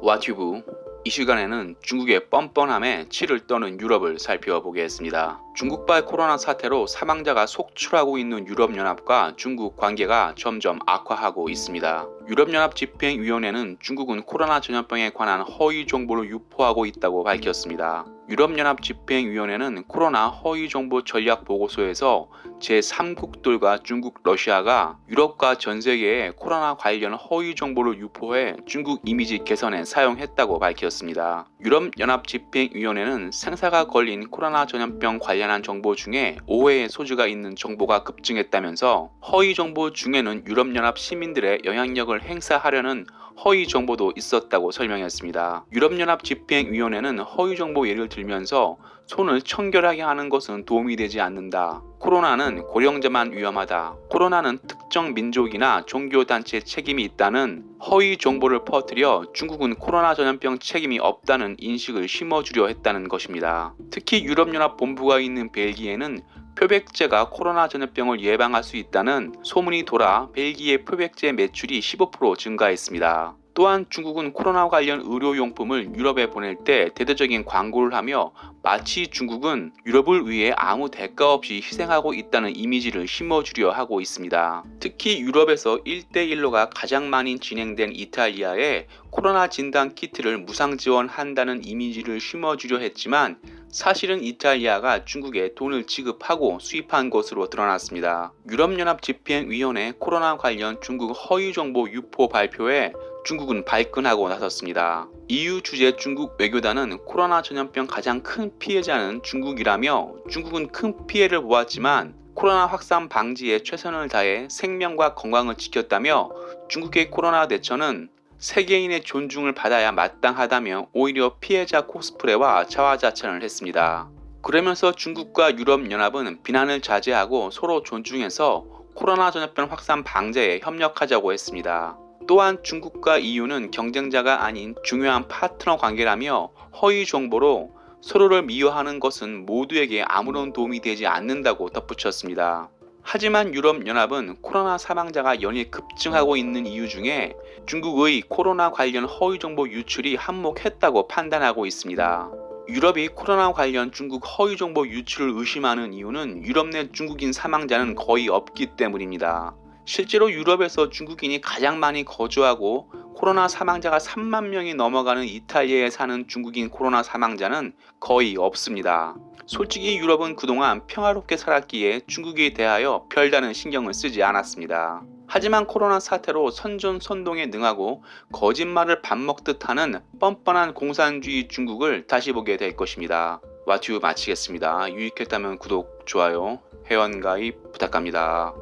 와튜브 이 시간에는 중국의 뻔뻔함에 치를 떠는 유럽을 살펴보겠습니다. 중국발 코로나 사태로 사망자가 속출하고 있는 유럽연합과 중국 관계가 점점 악화하고 있습니다. 유럽연합 집행위원회는 중국은 코로나 전염병에 관한 허위 정보를 유포하고 있다고 밝혔습니다. 유럽연합 집행위원회는 코로나 허위 정보 전략 보고서에서 제3국들과 중국, 러시아가 유럽과 전 세계에 코로나 관련 허위 정보를 유포해 중국 이미지 개선에 사용했다고 밝혔습니다. 유럽연합 집행위원회는 생사가 걸린 코로나 전염병 관련한 정보 중에 오해의 소지가 있는 정보가 급증했다면서 허위 정보 중에는 유럽연합 시민들의 영향력을 행사하려는 허위 정보도 있었다고 설명했습니다. 유럽연합 집행위원회는 허위 정보 예를 들면서 손을 청결하게 하는 것은 도움이 되지 않는다. 코로나는 고령자만 위험하다. 코로나는 특정 민족이나 종교단체의 책임이 있다는 허위 정보를 퍼뜨려 중국은 코로나 전염병 책임이 없다는 인식을 심어주려 했다는 것입니다. 특히 유럽연합 본부가 있는 벨기에는 표백제가 코로나 전염병을 예방할 수 있다는 소문이 돌아 벨기에 표백제 매출이 15% 증가했습니다. 또한 중국은 코로나 관련 의료용품을 유럽에 보낼 때 대대적인 광고를 하며 마치 중국은 유럽을 위해 아무 대가 없이 희생하고 있다는 이미지를 심어주려 하고 있습니다. 특히 유럽에서 1대1로가 가장 많이 진행된 이탈리아에 코로나 진단 키트를 무상 지원한다는 이미지를 심어주려 했지만 사실은 이탈리아가 중국에 돈을 지급하고 수입한 것으로 드러났습니다. 유럽연합 집행위원회 코로나 관련 중국 허위 정보 유포 발표에 중국은 발끈하고 나섰습니다. EU 주재 중국 외교단은 코로나 전염병 가장 큰 피해자는 중국이라며 중국은 큰 피해를 보았지만 코로나 확산 방지에 최선을 다해 생명과 건강을 지켰다며 중국의 코로나 대처는 세계인의 존중을 받아야 마땅하다며 오히려 피해자 코스프레와 자화자찬을 했습니다. 그러면서 중국과 유럽연합은 비난을 자제하고 서로 존중해서 코로나 전염병 확산 방제에 협력하자고 했습니다. 또한 중국과 EU는 경쟁자가 아닌 중요한 파트너 관계라며 허위 정보로 서로를 미워하는 것은 모두에게 아무런 도움이 되지 않는다고 덧붙였습니다. 하지만 유럽연합은 코로나 사망자가 연일 급증하고 있는 이유 중에 중국의 코로나 관련 허위 정보 유출이 한몫했다고 판단하고 있습니다. 유럽이 코로나 관련 중국 허위 정보 유출을 의심하는 이유는 유럽 내 중국인 사망자는 거의 없기 때문입니다. 실제로 유럽에서 중국인이 가장 많이 거주하고 코로나 사망자가 3만 명이 넘어가는 이탈리아에 사는 중국인 코로나 사망자는 거의 없습니다. 솔직히 유럽은 그동안 평화롭게 살았기에 중국에 대하여 별다른 신경을 쓰지 않았습니다. 하지만 코로나 사태로 선전선동에 능하고 거짓말을 밥 먹듯 하는 뻔뻔한 공산주의 중국을 다시 보게 될 것입니다. 와튜브 마치겠습니다. 유익했다면 구독, 좋아요, 회원가입 부탁합니다.